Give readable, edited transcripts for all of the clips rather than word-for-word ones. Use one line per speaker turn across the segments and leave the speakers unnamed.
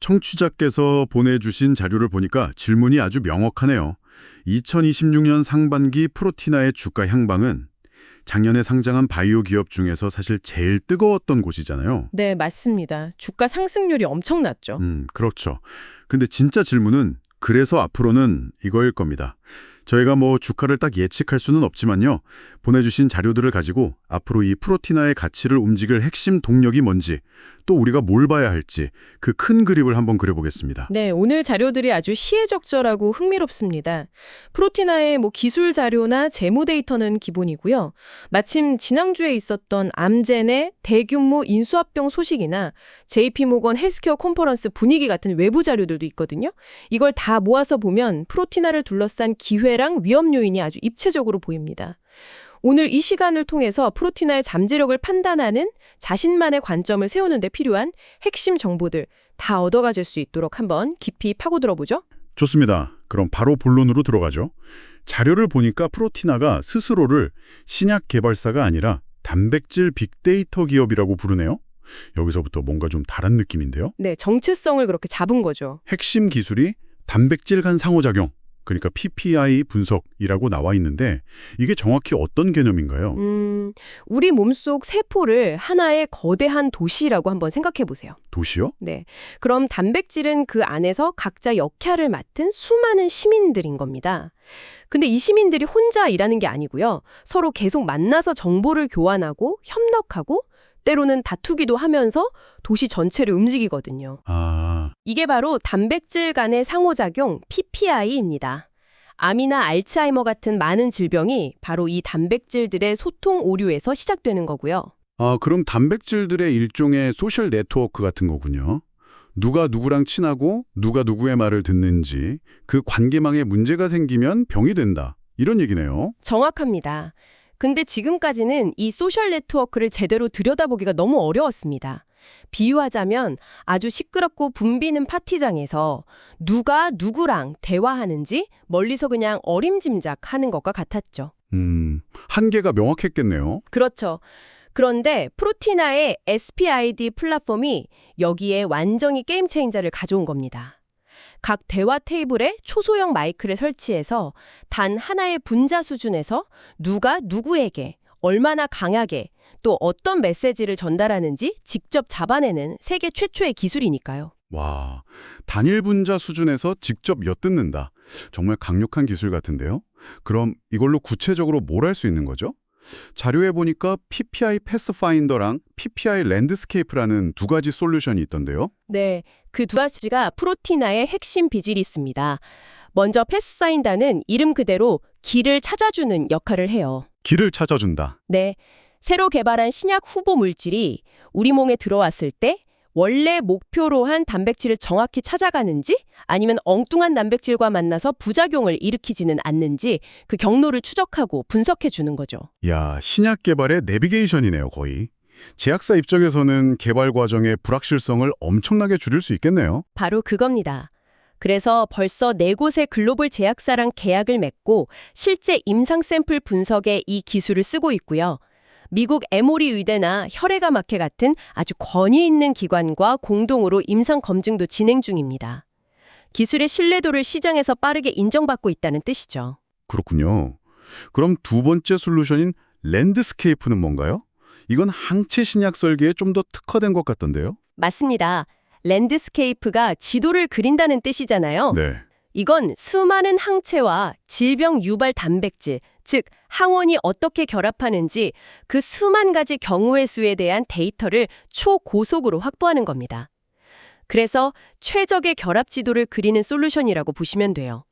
청취자께서 보내주신 자료를 보니까 질문이 아주 명확하네요. 2026년 상반기 프로티나의 주가 향방은 작년에 상장한 바이오 기업 중에서 사실 제일 뜨거웠던 곳이잖아요.
네, 맞습니다. 주가 상승률이 엄청났죠.
그렇죠. 근데 진짜 질문은 그래서 앞으로는 이거일 겁니다. 저희가 주가를 딱 예측할 수는 없지만요. 보내주신 자료들을 가지고 앞으로 이 프로티나의 가치를 움직일 핵심 동력이 뭔지, 또 우리가 뭘 봐야 할지 그 큰 그림을 한번 그려보겠습니다.
네, 오늘 자료들이 아주 시의적절하고 흥미롭습니다. 프로티나의 기술 자료나 재무 데이터는 기본이고요. 마침 지난주에 있었던 암젠의 대규모 인수합병 소식이나 JP모건 헬스케어 컨퍼런스 분위기 같은 외부 자료들도 있거든요. 이걸 다 모아서 보면 프로티나를 둘러싼 기회랑 위험 요인이 아주 입체적으로 보입니다. 오늘 이 시간을 통해서 프로티나의 잠재력을 판단하는 자신만의 관점을 세우는 데 필요한 핵심 정보들 다 얻어가질 수 있도록 한번 깊이 파고들어보죠.
좋습니다. 그럼 바로 본론으로 들어가죠. 자료를 보니까 프로티나가 스스로를 신약 개발사가 아니라 단백질 빅데이터 기업이라고 부르네요. 여기서부터 뭔가 좀 다른 느낌인데요.
네, 정체성을 그렇게 잡은 거죠.
핵심 기술이 단백질 간 상호작용, 그러니까 PPI 분석이라고 나와 있는데 이게 정확히 어떤 개념인가요?
우리 몸속 세포를 하나의 거대한 도시라고 한번 생각해 보세요.
도시요?
네. 그럼 단백질은 그 안에서 각자 역할을 맡은 수많은 시민들인 겁니다. 근데 이 시민들이 혼자 일하는 게 아니고요. 서로 계속 만나서 정보를 교환하고 협력하고 때로는 다투기도 하면서 도시 전체를 움직이거든요. 이게 바로 단백질 간의 상호작용 PPI입니다. 암이나 알츠하이머 같은 많은 질병이 바로 이 단백질들의 소통 오류에서 시작되는 거고요.
그럼 단백질들의 일종의 소셜 네트워크 같은 거군요. 누가 누구랑 친하고 누가 누구의 말을 듣는지 그 관계망에 문제가 생기면 병이 된다. 이런 얘기네요.
정확합니다. 근데 지금까지는 이 소셜 네트워크를 제대로 들여다보기가 너무 어려웠습니다. 비유하자면 아주 시끄럽고 붐비는 파티장에서 누가 누구랑 대화하는지 멀리서 그냥 어림짐작하는 것과 같았죠.
한계가 명확했겠네요.
그렇죠. 그런데 프로티나의 SPID 플랫폼이 여기에 완전히 게임 체인저를 가져온 겁니다. 각 대화 테이블에 초소형 마이크를 설치해서 단 하나의 분자 수준에서 누가 누구에게 얼마나 강하게 또 어떤 메시지를 전달하는지 직접 잡아내는 세계 최초의 기술이니까요.
와, 단일 분자 수준에서 직접 엿듣는다. 정말 강력한 기술 같은데요? 그럼 이걸로 구체적으로 뭘 할 수 있는 거죠? 자료에 보니까 PPI 패스파인더랑 PPI 랜드스케이프라는 두 가지 솔루션이 있던데요.
네, 그 두 가지가 프로티나의 핵심 비질이 있습니다. 먼저 패스파인더는 이름 그대로 길을 찾아주는 역할을 해요.
길을 찾아준다.
네, 새로 개발한 신약 후보 물질이 우리 몸에 들어왔을 때 원래 목표로 한 단백질을 정확히 찾아가는지 아니면 엉뚱한 단백질과 만나서 부작용을 일으키지는 않는지 그 경로를 추적하고 분석해 주는 거죠.
야, 신약 개발의 내비게이션이네요, 거의. 제약사 입장에서는 개발 과정의 불확실성을 엄청나게 줄일 수 있겠네요.
바로 그겁니다. 그래서 벌써 4곳의 글로벌 제약사랑 계약을 맺고 실제 임상 샘플 분석에 이 기술을 쓰고 있고요. 미국 에모리 의대나 혈액암학회 같은 아주 권위 있는 기관과 공동으로 임상 검증도 진행 중입니다. 기술의 신뢰도를 시장에서 빠르게 인정받고 있다는 뜻이죠.
그렇군요. 그럼 두 번째 솔루션인 랜드스케이프는 뭔가요? 이건 항체 신약 설계에 좀 더 특화된 것 같던데요?
맞습니다. 랜드스케이프가 지도를 그린다는 뜻이잖아요.
네.
이건 수많은 항체와 질병 유발 단백질, 즉 항원이 어떻게 결합하는지 그 수만 가지 경우의 수에 대한 데이터를 초고속으로 확보하는 겁니다. 그래서 최적의 결합 지도를 그리는 솔루션이라고 보시면 돼요.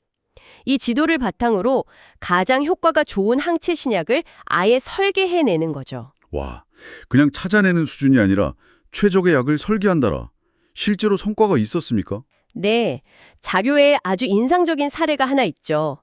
이 지도를 바탕으로 가장 효과가 좋은 항체 신약을 아예 설계해내는 거죠.
와, 그냥 찾아내는 수준이 아니라 최적의 약을 설계한다라. 실제로 성과가 있었습니까?
네, 자료에 아주 인상적인 사례가 하나 있죠.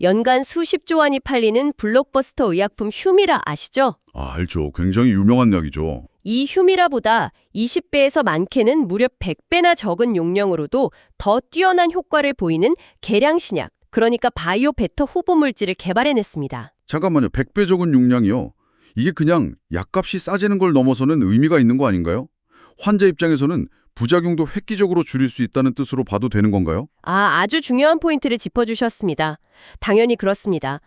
연간 수십조 원이 팔리는 블록버스터 의약품 휴미라 아시죠?
알죠. 굉장히 유명한 약이죠.
이 휴미라보다 20배에서 많게는 무려 100배나 적은 용량으로도 더 뛰어난 효과를 보이는 개량 신약, 그러니까 바이오 베터 후보 물질을 개발해냈습니다.
잠깐만요. 100배 적은 용량이요. 이게 그냥 약값이 싸지는 걸 넘어서는 의미가 있는 거 아닌가요? 환자 입장에서는 부작용도 획기적으로 줄일 수 있다는 뜻으로 봐도 되는 건가요?
아주 중요한 포인트를 짚어주셨습니다. 당연히 그렇습니다.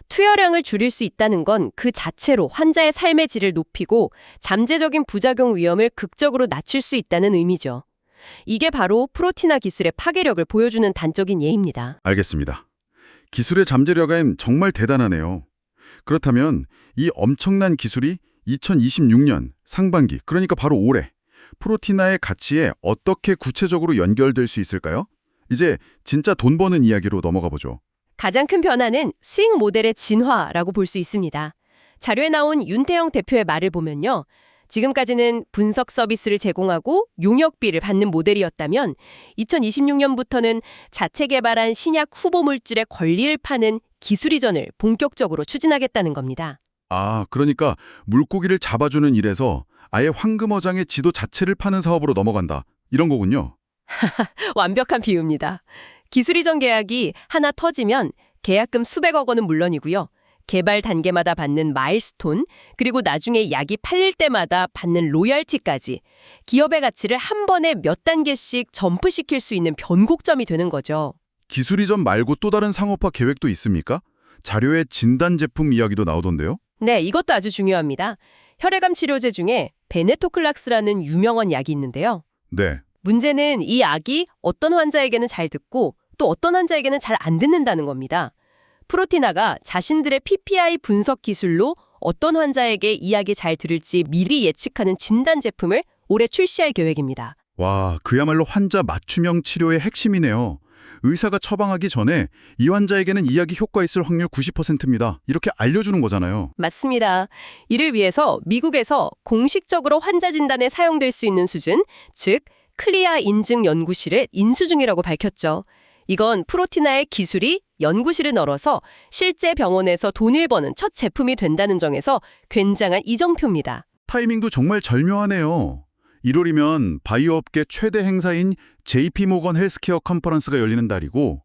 투여량을 줄일 수 있다는 건 그 자체로 환자의 삶의 질을 높이고 잠재적인 부작용 위험을 극적으로 낮출 수 있다는 의미죠. 이게 바로 프로티나 기술의 파괴력을 보여주는 단적인 예입니다.
알겠습니다. 기술의 잠재력은 정말 대단하네요. 그렇다면 이 엄청난 기술이 2026년 상반기, 그러니까 바로 올해 프로티나의 가치에 어떻게 구체적으로 연결될 수 있을까요? 이제 진짜 돈 버는 이야기로 넘어가 보죠.
가장 큰 변화는 수익 모델의 진화라고 볼 수 있습니다. 자료에 나온 윤태영 대표의 말을 보면요. 지금까지는 분석 서비스를 제공하고 용역비를 받는 모델이었다면 2026년부터는 자체 개발한 신약 후보 물질의 권리를 파는 기술 이전을 본격적으로 추진하겠다는 겁니다.
아, 그러니까 물고기를 잡아주는 일에서 아예 황금어장의 지도 자체를 파는 사업으로 넘어간다. 이런 거군요.
완벽한 비유입니다. 기술 이전 계약이 하나 터지면 계약금 수백억 원은 물론이고요. 개발 단계마다 받는 마일스톤, 그리고 나중에 약이 팔릴 때마다 받는 로열티까지 기업의 가치를 한 번에 몇 단계씩 점프시킬 수 있는 변곡점이 되는 거죠.
기술 이전 말고 또 다른 상업화 계획도 있습니까? 자료에 진단 제품 이야기도 나오던데요.
네, 이것도 아주 중요합니다. 혈액암 치료제 중에 베네토클락스라는 유명한 약이 있는데요.
네.
문제는 이 약이 어떤 환자에게는 잘 듣고 또 어떤 환자에게는 잘 안 듣는다는 겁니다. 프로티나가 자신들의 PPI 분석 기술로 어떤 환자에게 이 약이 잘 들을지 미리 예측하는 진단 제품을 올해 출시할 계획입니다.
와, 그야말로 환자 맞춤형 치료의 핵심이네요. 의사가 처방하기 전에 이 환자에게는 이 약이 효과 있을 확률 90%입니다. 이렇게 알려주는 거잖아요.
맞습니다. 이를 위해서 미국에서 공식적으로 환자 진단에 사용될 수 있는 수준, 즉 클리아 인증 연구실을 인수 중이라고 밝혔죠. 이건 프로티나의 기술이 연구실을 널어서 실제 병원에서 돈을 버는 첫 제품이 된다는 점에서 굉장한 이정표입니다.
타이밍도 정말 절묘하네요. 1월이면 바이오 업계 최대 행사인 JP모건 헬스케어 컨퍼런스가 열리는 달이고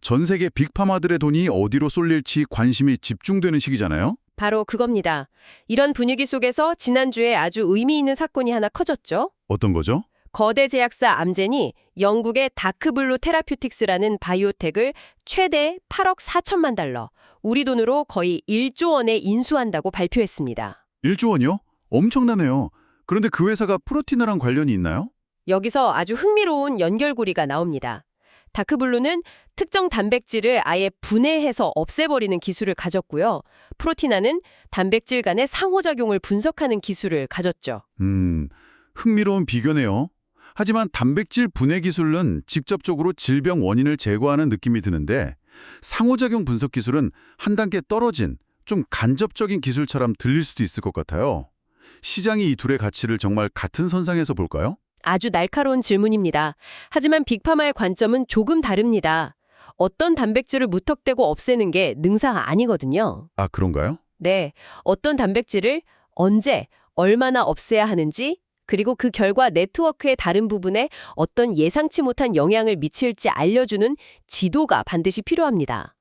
전 세계 빅파마들의 돈이 어디로 쏠릴지 관심이 집중되는 시기잖아요.
바로 그겁니다. 이런 분위기 속에서 지난주에 아주 의미 있는 사건이 하나 커졌죠.
어떤 거죠?
거대 제약사 암젠이 영국의 다크블루 테라퓨틱스라는 바이오텍을 최대 8억 4천만 달러, 우리 돈으로 거의 1조 원에 인수한다고 발표했습니다.
1조 원이요? 엄청나네요. 그런데 그 회사가 프로티나랑 관련이 있나요?
여기서 아주 흥미로운 연결고리가 나옵니다. 다크블루는 특정 단백질을 아예 분해해서 없애버리는 기술을 가졌고요. 프로티나는 단백질 간의 상호작용을 분석하는 기술을 가졌죠.
흥미로운 비교네요. 하지만 단백질 분해 기술은 직접적으로 질병 원인을 제거하는 느낌이 드는데 상호작용 분석 기술은 한 단계 떨어진 좀 간접적인 기술처럼 들릴 수도 있을 것 같아요. 시장이 이 둘의 가치를 정말 같은 선상에서 볼까요?
아주 날카로운 질문입니다. 하지만 빅파마의 관점은 조금 다릅니다. 어떤 단백질을 무턱대고 없애는 게 능사가 아니거든요.
아, 그런가요?
네, 어떤 단백질을 언제, 얼마나 없애야 하는지, 그리고 그 결과 네트워크의 다른 부분에 어떤 예상치 못한 영향을 미칠지 알려주는 지도가 반드시 필요합니다.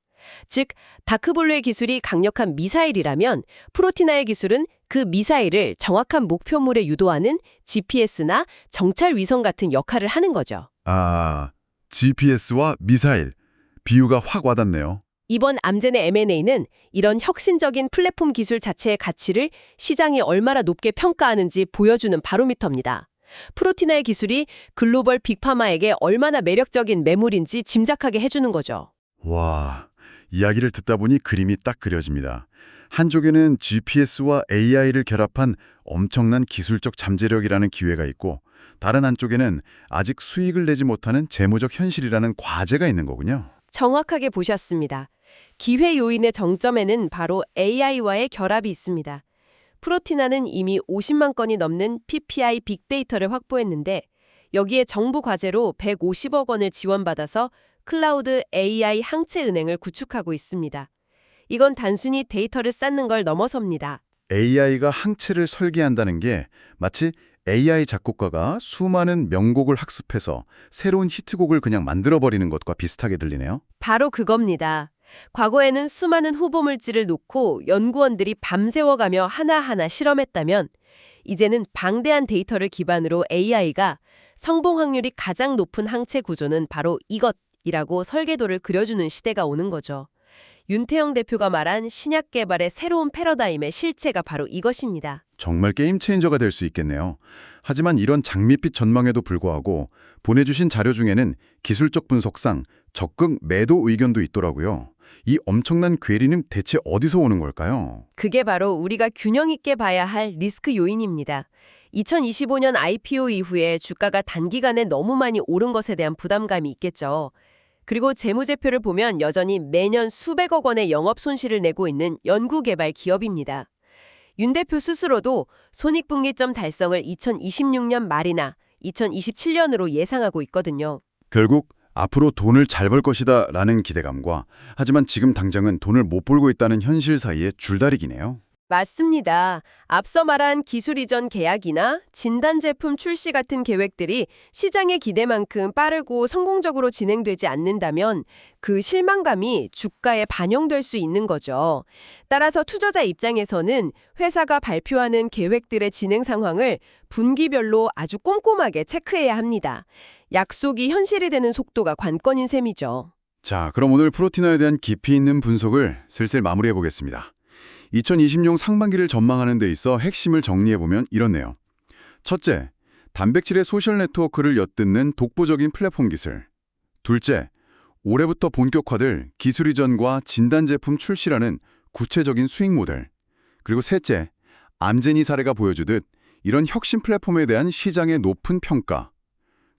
즉, 다크블루의 기술이 강력한 미사일이라면 프로티나의 기술은 그 미사일을 정확한 목표물에 유도하는 GPS나 정찰 위성 같은 역할을 하는 거죠.
아, GPS와 미사일. 비유가 확 와닿네요.
이번 암젠의 M&A는 이런 혁신적인 플랫폼 기술 자체의 가치를 시장이 얼마나 높게 평가하는지 보여주는 바로미터입니다. 프로티나의 기술이 글로벌 빅파마에게 얼마나 매력적인 매물인지 짐작하게 해주는 거죠.
와, 이야기를 듣다 보니 그림이 딱 그려집니다. 한쪽에는 GPS와 AI를 결합한 엄청난 기술적 잠재력이라는 기회가 있고 다른 한쪽에는 아직 수익을 내지 못하는 재무적 현실이라는 과제가 있는 거군요.
정확하게 보셨습니다. 기회 요인의 정점에는 바로 AI와의 결합이 있습니다. 프로티나는 이미 50만 건이 넘는 PPI 빅데이터를 확보했는데 여기에 정부 과제로 150억 원을 지원받아서 클라우드 AI 항체 은행을 구축하고 있습니다. 이건 단순히 데이터를 쌓는 걸 넘어섭니다.
AI가 항체를 설계한다는 게 마치 AI 작곡가가 수많은 명곡을 학습해서 새로운 히트곡을 그냥 만들어버리는 것과 비슷하게 들리네요.
바로 그겁니다. 과거에는 수많은 후보 물질을 놓고 연구원들이 밤새워가며 하나하나 실험했다면 이제는 방대한 데이터를 기반으로 AI가 성공 확률이 가장 높은 항체 구조는 바로 이것이라고 설계도를 그려주는 시대가 오는 거죠. 윤태영 대표가 말한 신약 개발의 새로운 패러다임의 실체가 바로 이것입니다.
정말 게임 체인저가 될 수 있겠네요. 하지만 이런 장밋빛 전망에도 불구하고 보내주신 자료 중에는 기술적 분석상 적극 매도 의견도 있더라고요. 이 엄청난 괴리는 대체 어디서 오는 걸까요?
그게 바로 우리가 균형 있게 봐야 할 리스크 요인입니다. 2025년 IPO 이후에 주가가 단기간에 너무 많이 오른 것에 대한 부담감이 있겠죠. 그리고 재무제표를 보면 여전히 매년 수백억 원의 영업 손실을 내고 있는 연구개발 기업입니다. 윤 대표 스스로도 손익분기점 달성을 2026년 말이나 2027년으로 예상하고 있거든요.
결국 앞으로 돈을 잘 벌 것이다 라는 기대감과 하지만 지금 당장은 돈을 못 벌고 있다는 현실 사이의 줄다리기네요.
맞습니다. 앞서 말한 기술 이전 계약이나 진단 제품 출시 같은 계획들이 시장의 기대만큼 빠르고 성공적으로 진행되지 않는다면 그 실망감이 주가에 반영될 수 있는 거죠. 따라서 투자자 입장에서는 회사가 발표하는 계획들의 진행 상황을 분기별로 아주 꼼꼼하게 체크해야 합니다. 약속이 현실이 되는 속도가 관건인 셈이죠.
자, 그럼 오늘 프로티나에 대한 깊이 있는 분석을 슬슬 마무리해 보겠습니다. 2020년 상반기를 전망하는 데 있어 핵심을 정리해보면 이렇네요. 첫째, 단백질의 소셜 네트워크를 엿듣는 독보적인 플랫폼 기술. 둘째, 올해부터 본격화될 기술 이전과 진단 제품 출시라는 구체적인 수익 모델. 그리고 셋째, 암제니 사례가 보여주듯 이런 혁신 플랫폼에 대한 시장의 높은 평가.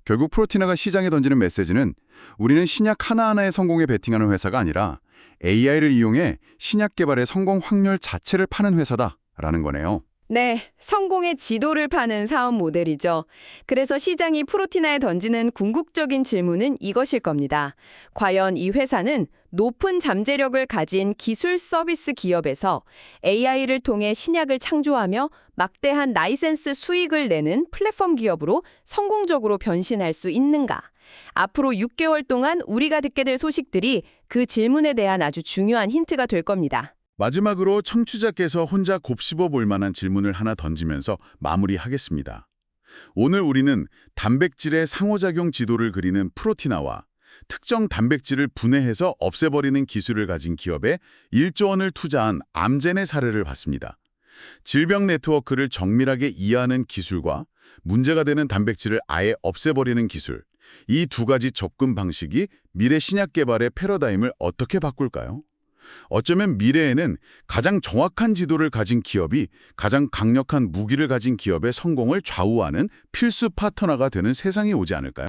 결국 프로티나가 시장에 던지는 메시지는 우리는 신약 하나하나의 성공에 베팅하는 회사가 아니라 AI를 이용해 신약 개발의 성공 확률 자체를 파는 회사다라는 거네요.
네, 성공의 지도를 파는 사업 모델이죠. 그래서 시장이 프로티나에 던지는 궁극적인 질문은 이것일 겁니다. 과연 이 회사는 높은 잠재력을 가진 기술 서비스 기업에서 AI를 통해 신약을 창조하며 막대한 라이센스 수익을 내는 플랫폼 기업으로 성공적으로 변신할 수 있는가? 앞으로 6개월 동안 우리가 듣게 될 소식들이 그 질문에 대한 아주 중요한 힌트가 될 겁니다.
마지막으로 청취자께서 혼자 곱씹어 볼 만한 질문을 하나 던지면서 마무리하겠습니다. 오늘 우리는 단백질의 상호작용 지도를 그리는 프로티나와 특정 단백질을 분해해서 없애버리는 기술을 가진 기업에 1조 원을 투자한 암젠의 사례를 봤습니다. 질병 네트워크를 정밀하게 이해하는 기술과 문제가 되는 단백질을 아예 없애버리는 기술, 이 두 가지 접근 방식이 미래 신약 개발의 패러다임을 어떻게 바꿀까요? 어쩌면 미래에는 가장 정확한 지도를 가진 기업이 가장 강력한 무기를 가진 기업의 성공을 좌우하는 필수 파트너가 되는 세상이 오지 않을까요?